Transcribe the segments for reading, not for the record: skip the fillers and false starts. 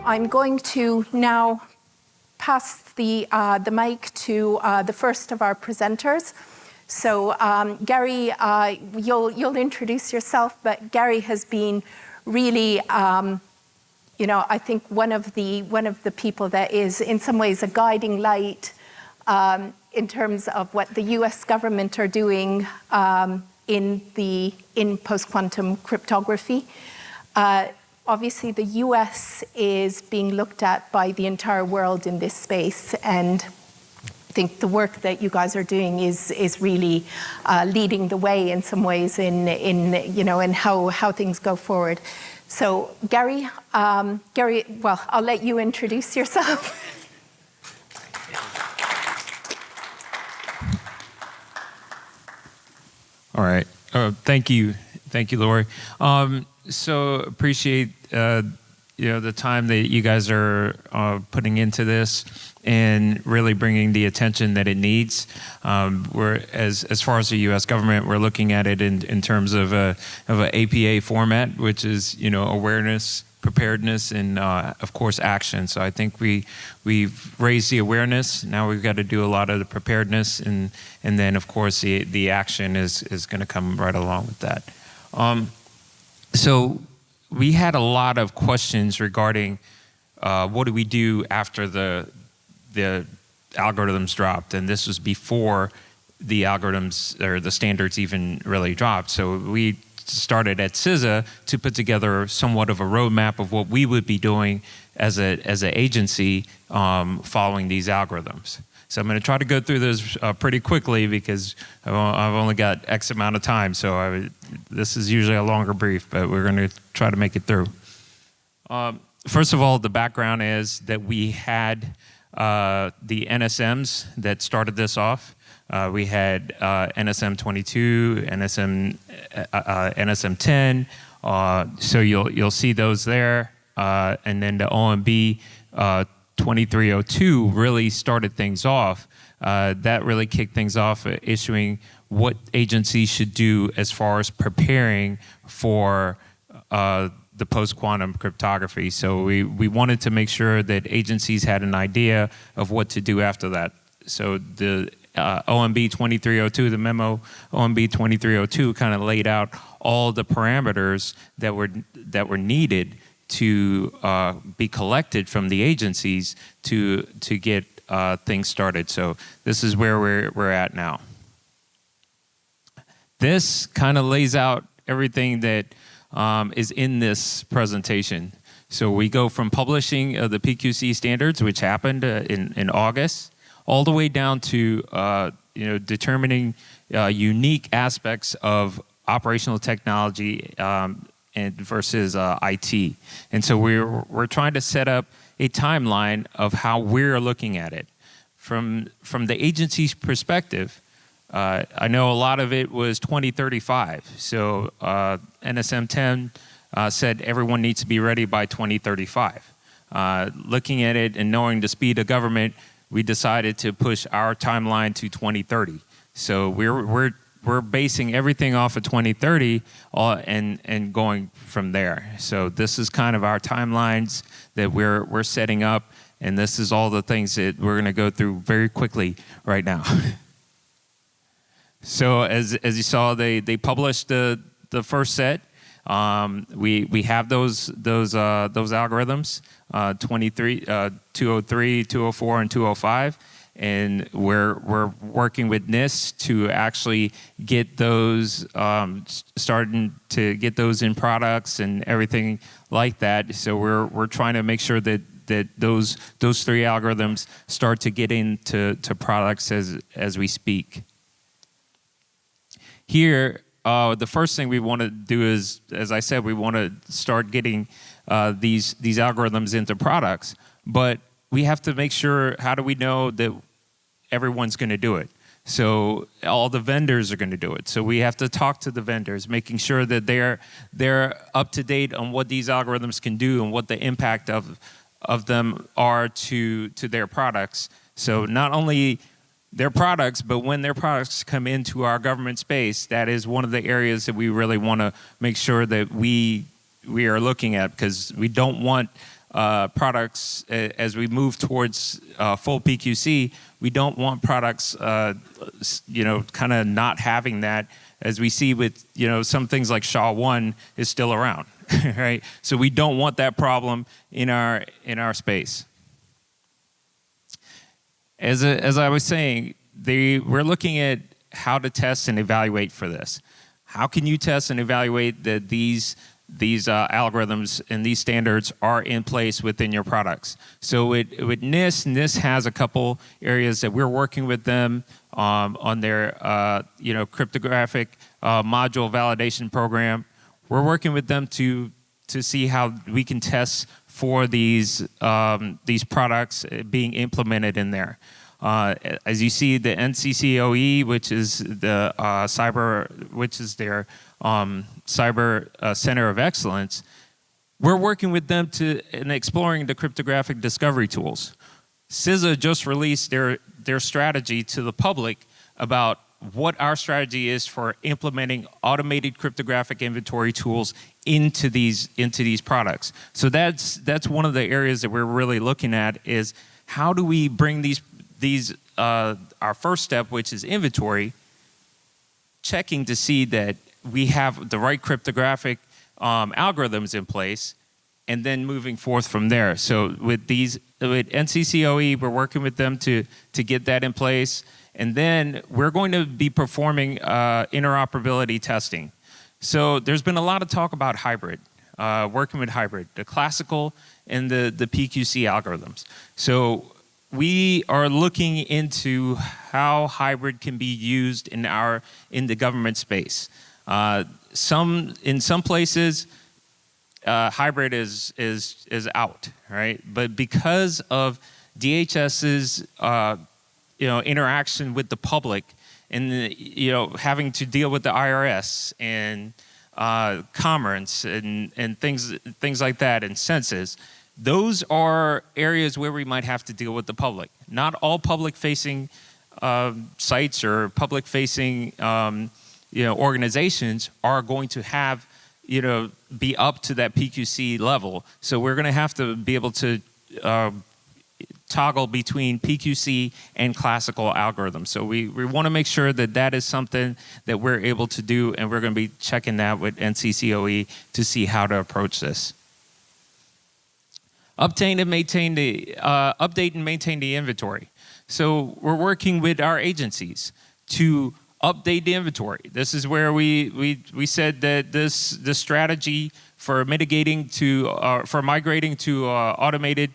I'm going to now pass the mic to the first of our presenters. So Gary, you'll introduce yourself, but Gary has been really, I think one of the people that is in some ways a guiding light in terms of what the US government are doing in post-quantum cryptography. Obviously, the US is being looked at by the entire world in this space, and I think the work that you guys are doing is really leading the way in some ways in how things go forward. So, Gary, well, I'll let you introduce yourself. All right. Thank you, Lori. So appreciate the time that you guys are putting into this and really bringing the attention that it needs. We're as far as the U.S. government, we're looking at it in terms of an APA format, which is awareness, preparedness, and of course action. So I think we've raised the awareness. Now we've got to do a lot of the preparedness, and then of course the action is going to come right along with that. So we had a lot of questions regarding what do we do after the algorithms dropped, and this was before the algorithms or the standards even really dropped. So we started at CISA to put together somewhat of a roadmap of what we would be doing as an agency following these algorithms. So I'm going to try to go through this pretty quickly because I've only got X amount of time. So this is usually a longer brief, but we're going to try to make it through. First of all, the background is that we had the NSMs that started this off. We had NSM22, NSM10. So you'll see those there, and then the OMB 2302 really started things off. That really kicked things off, issuing what agencies should do as far as preparing for the post-quantum cryptography. So we wanted to make sure that agencies had an idea of what to do after that. So the OMB 2302, the memo OMB 2302 kind of laid out all the parameters that were needed to be collected from the agencies to get things started. So this is where we're at now. This kind of lays out everything that is in this presentation. So we go from publishing the PQC standards, which happened in August, all the way down to determining unique aspects of operational technology and versus IT. And so we're trying to set up a timeline of how we're looking at it. From the agency's perspective, I know a lot of it was 2035. So NSM 10 said everyone needs to be ready by 2035. Looking at it and knowing the speed of government, we decided to push our timeline to 2030. So we're basing everything off of 2030 and going from there. So this is kind of our timelines that we're setting up, and this is all the things that we're going to go through very quickly right now. So as you saw, they published the first set. We have those algorithms, 203, 204, and 205. And we're working with NIST to actually get those starting to get those in products and everything like that. So we're trying to make sure that those three algorithms start to get into products as we speak. Here, the first thing we want to do is, as I said, we want to start getting these algorithms into products. But we have to make sure, how do we know that everyone's going to do it? So all the vendors are going to do it. So we have to talk to the vendors, making sure that they're up to date on what these algorithms can do and what the impact of them are to their products. So not only their products, but when their products come into our government space, that is one of the areas that we really want to make sure that we are looking at, because we don't want products as we move towards full PQC. We don't want products, kind of not having that, as we see with, some things like SHA-1 is still around, right? So we don't want that problem in our space. As I was saying, we're looking at how to test and evaluate for this. How can you test and evaluate that these algorithms and these standards are in place within your products? So with NIST has a couple areas that we're working with them on their cryptographic module validation program. We're working with them to see how we can test for these products being implemented in there. As you see, the NCCOE, which is the their cyber center of excellence, we're working with them in exploring the cryptographic discovery tools. CISA just released their strategy to the public about what our strategy is for implementing automated cryptographic inventory tools into these products. So that's one of the areas that we're really looking at, is how do we bring these our first step, which is inventory, checking to see that we have the right cryptographic algorithms in place, and then moving forth from there. So with NCCOE, we're working with them to get that in place, and then we're going to be performing interoperability testing. So there's been a lot of talk about hybrid, working with hybrid, the classical and the PQC algorithms. So we are looking into how hybrid can be used in the government space. In some places, hybrid is out, right? But because of DHS's interaction with the public, and having to deal with the IRS and Commerce and things like that, and census, those are areas where we might have to deal with the public. Not all public-facing sites or public-facing organizations are going to have be up to that PQC level. So we're going to have to be able to toggle between PQC and classical algorithms. So we want to make sure that is something that we're able to do, and we're going to be checking that with NCCOE to see how to approach this. Update and maintain the inventory. So we're working with our agencies to update the inventory. This is where we said that this strategy for migrating to automated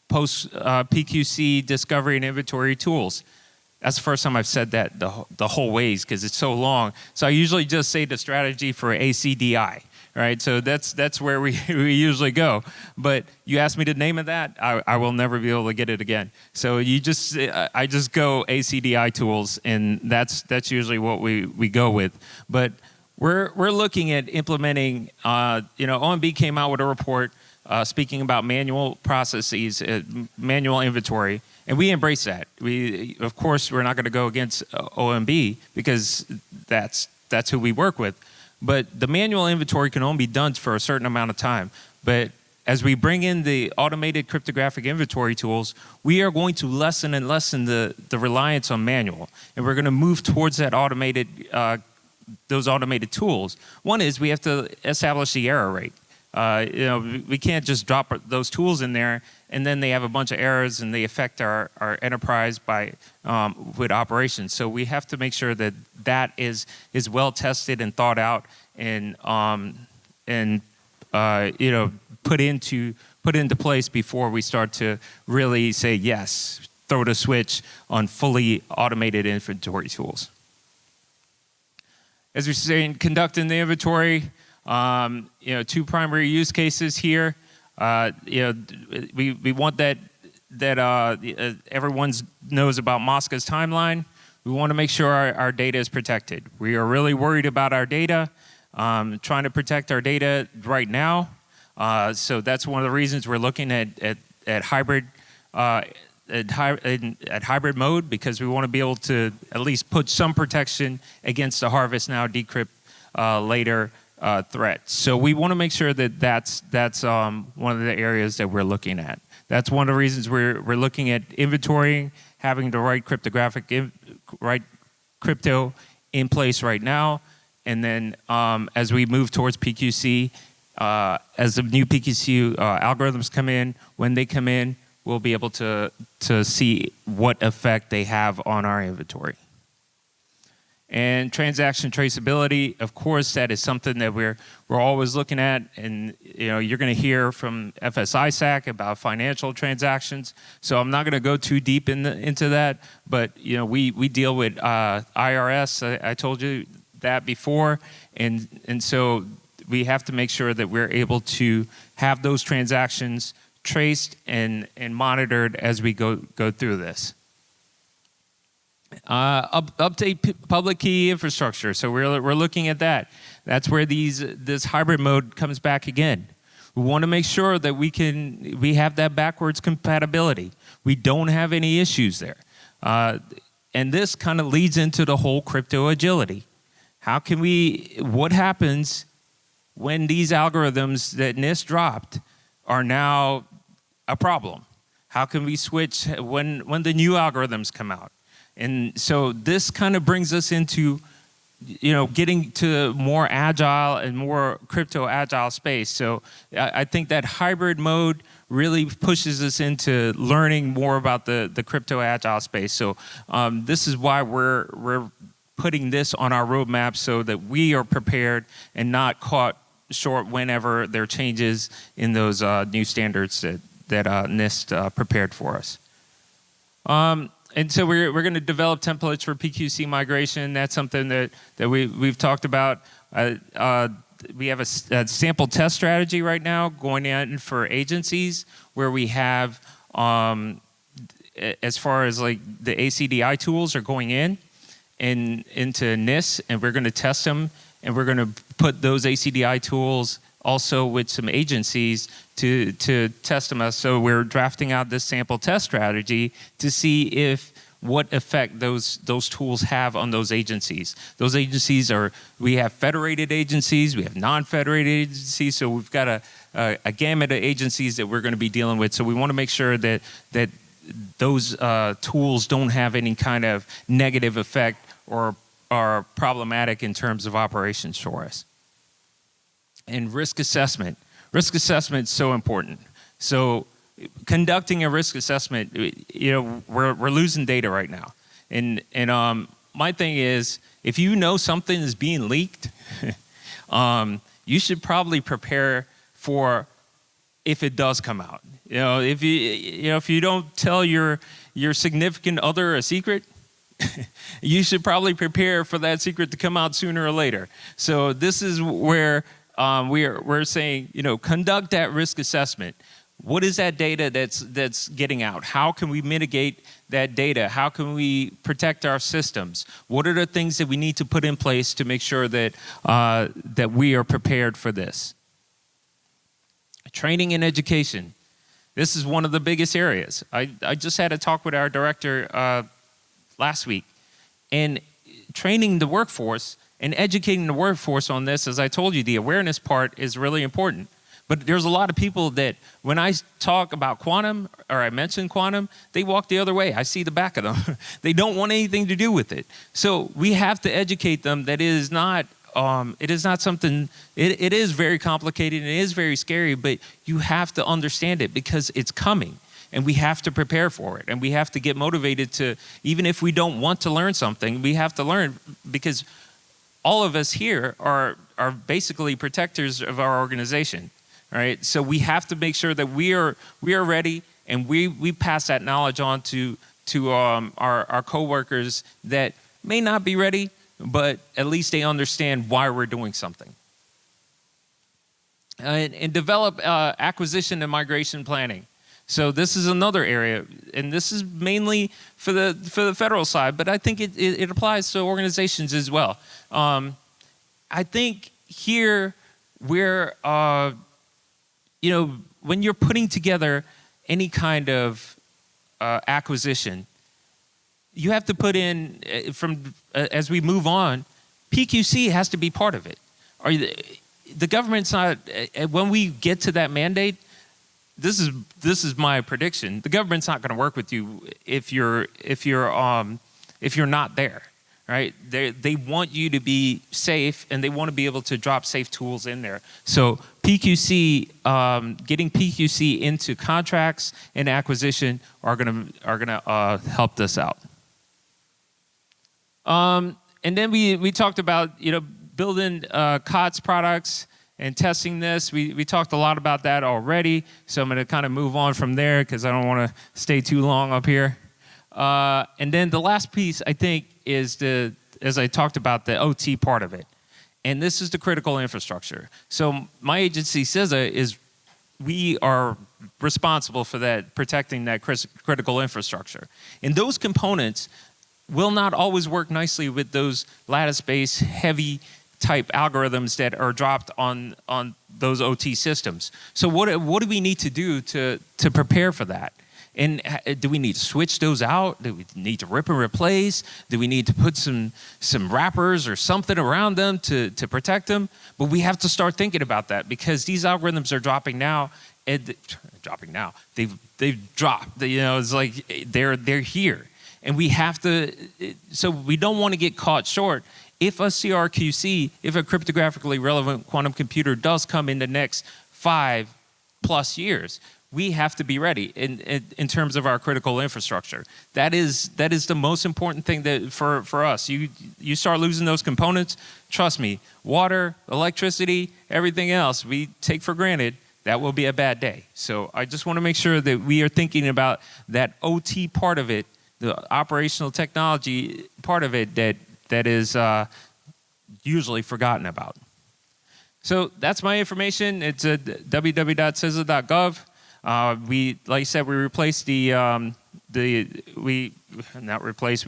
post PQC discovery and inventory tools. That's the first time I've said that the whole ways, because it's so long. So I usually just say the strategy for ACDI. Right, so that's where we usually go. But you asked me the name of that, I will never be able to get it again. So I just go ACDI tools, and that's usually what we go with. But we're looking at implementing. OMB came out with a report speaking about manual processes, manual inventory, and we embrace that. Of course, we're not going to go against OMB, because that's who we work with. But the manual inventory can only be done for a certain amount of time. But as we bring in the automated cryptographic inventory tools, we are going to lessen the reliance on manual. And we're going to move towards that those automated tools. One is we have to establish the error rate. We can't just drop those tools in there and then they have a bunch of errors and they affect our enterprise with operations. So we have to make sure that is well tested and thought out and put into place before we start to really say yes, throw the switch on fully automated inventory tools. As we're saying, conducting the inventory. Two primary use cases here. We want that everyone knows about Mosca's timeline. We want to make sure our data is protected. We are really worried about our data, trying to protect our data right now. So that's one of the reasons we're looking at hybrid hybrid mode, because we want to be able to at least put some protection against the harvest now, decrypt later threat. So we want to make sure that that's one of the areas that we're looking at. That's one of the reasons we're looking at inventorying, having the right right crypto in place right now, and then as we move towards PQC, as the new PQC algorithms come in, when they come in, we'll be able to see what effect they have on our inventory. And transaction traceability, of course, that is something that we're always looking at. And you're going to hear from FSISAC about financial transactions. So I'm not going to go too deep into that. But we deal with IRS. I told you that before, and so we have to make sure that we're able to have those transactions traced and monitored as we go through this. Update public key infrastructure. So we're looking at that. That's where this hybrid mode comes back again. We want to make sure that we have that backwards compatibility. We don't have any issues there. And this kind of leads into the whole crypto agility. What happens when these algorithms that NIST dropped are now a problem? How can we switch when the new algorithms come out? And so this kind of brings us into, getting to more agile and more crypto agile space. So I think that hybrid mode really pushes us into learning more about the crypto agile space. So this is why we're putting this on our roadmap so that we are prepared and not caught short whenever there are changes in those new standards that NIST prepared for us. And so we're going to develop templates for PQC migration. That's something that we've talked about. We have a sample test strategy right now going in for agencies where we have, as far as like the ACDI tools are going into NIST, and we're going to test them, and we're going to put those ACDI tools also with some agencies to test them. So we're drafting out this sample test strategy to see what effect those tools have on those agencies. Those agencies we have federated agencies, we have non-federated agencies, so we've got a gamut of agencies that we're going to be dealing with. So we want to make sure that those tools don't have any kind of negative effect or are problematic in terms of operations for us. And risk assessment. Risk assessment is so important. So conducting a risk assessment, we're losing data right now. And my thing is, if you know something is being leaked, you should probably prepare for if it does come out. If you don't tell your significant other a secret, you should probably prepare for that secret to come out sooner or later. So this is where we're saying, conduct that risk assessment. What is that data that's getting out? How can we mitigate that data? How can we protect our systems? What are the things that we need to put in place to make sure that that we are prepared for this? Training and education. This is one of the biggest areas. I just had a talk with our director last week, and training the workforce and educating the workforce on this, as I told you, the awareness part is really important. But there's a lot of people that when I talk about quantum or I mention quantum, they walk the other way. I see the back of them. They don't want anything to do with it. So we have to educate them that it is not something, it is very complicated and it is very scary, but you have to understand it because it's coming. And we have to prepare for it. And we have to get motivated to, even if we don't want to learn something, we have to learn, because all of us here are basically protectors of our organization, right? So we have to make sure that we are ready, and we pass that knowledge on to our coworkers that may not be ready, but at least they understand why we're doing something. And develop acquisition and migration planning. So this is another area, and this is mainly for the federal side, but I think it applies to organizations as well. I think here we're, when you're putting together any kind of acquisition, you have to put in, as we move on, PQC has to be part of it. the government's not, when we get to that mandate, this is my prediction. The government's not going to work with you if you're not there, right? They want you to be safe, and they want to be able to drop safe tools in there. So PQC, getting PQC into contracts and acquisition are gonna help this out. And then we talked about building COTS products and testing this. We talked a lot about that already, so I'm going to kind of move on from there because I don't want to stay too long up here. And then the last piece, I think, is as I talked about, the OT part of it. And this is the critical infrastructure. So my agency, CISA, we are responsible for that, protecting that critical infrastructure. And those components will not always work nicely with those lattice-based heavy type algorithms that are dropped on those OT systems. So what do we need to do to prepare for that? And do we need to switch those out? Do we need to rip and replace? Do we need to put some wrappers or something around them to protect them? But we have to start thinking about that, because these algorithms are dropping now. They've dropped. It's like they're here. And we have to, so we don't want to get caught short. If a CRQC, if a cryptographically relevant quantum computer does come in the next 5+ years, we have to be ready in terms of our critical infrastructure. That is the most important thing that for us. You start losing those components, trust me, water, electricity, everything else we take for granted, that will be a bad day. So I just want to make sure that we are thinking about that OT part of it, the operational technology part of it that is usually forgotten about. So that's my information. It's at www.cisa.gov. Like I said, we replaced we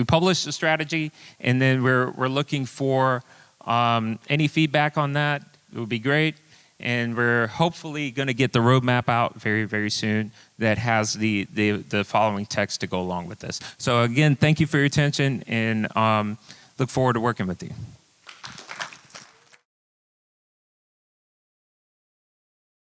published the strategy, and then we're looking for any feedback on that. It would be great. And we're hopefully going to get the roadmap out very, very soon that has the following text to go along with this. So again, thank you for your attention, and look forward to working with you.